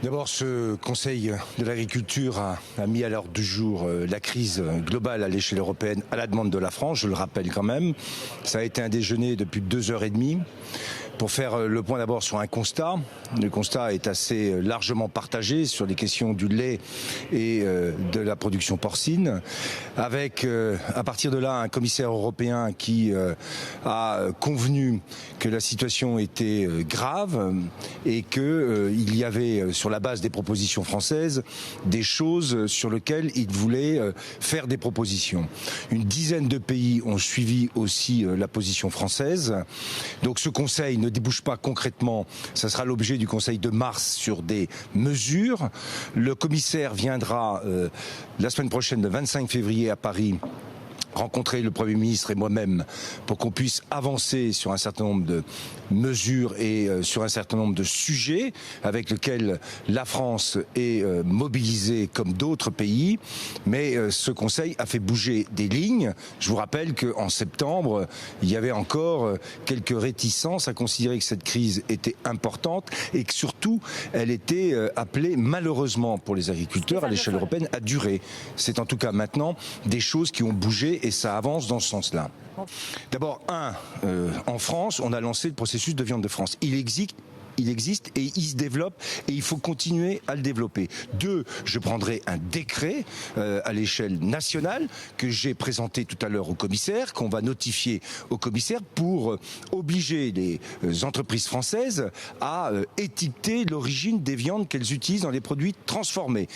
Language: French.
D'abord, ce Conseil de l'agriculture a mis à l'ordre du jour la crise globale à l'échelle européenne à la demande de la France, je le rappelle quand même. Ça a été un déjeuner depuis 2 heures et demie pour faire le point d'abord sur un constat. Le constat est assez largement partagé sur les questions du lait et de la production porcine, avec à partir de là un commissaire européen qui a convenu que la situation était grave et qu'il y avait sur la base des propositions françaises des choses sur lesquelles il voulait faire des propositions. Une dizaine de pays ont suivi aussi la position française. Donc ce Conseil ne débouche pas concrètement, ça sera l'objet du Conseil de mars sur des mesures. Le commissaire viendra la semaine prochaine, le 25 février à Paris, rencontrer le Premier ministre et moi-même pour qu'on puisse avancer sur un certain nombre de mesures et sur un certain nombre de sujets avec lesquels la France est mobilisée comme d'autres pays. Mais ce Conseil a fait bouger des lignes. Je vous rappelle qu'en septembre, il y avait encore quelques réticences à considérer que cette crise était importante et que surtout, elle était appelée malheureusement pour les agriculteurs à l'échelle européenne à durer. C'est en tout cas maintenant des choses qui ont bougé et ça avance dans ce sens-là. D'abord, en France, on a lancé le processus de viande de France. Il existe et il se développe et il faut continuer à le développer. 2, je prendrai un décret à l'échelle nationale que j'ai présenté tout à l'heure au commissaire, qu'on va notifier au commissaire pour obliger les entreprises françaises à étiqueter l'origine des viandes qu'elles utilisent dans les produits transformés.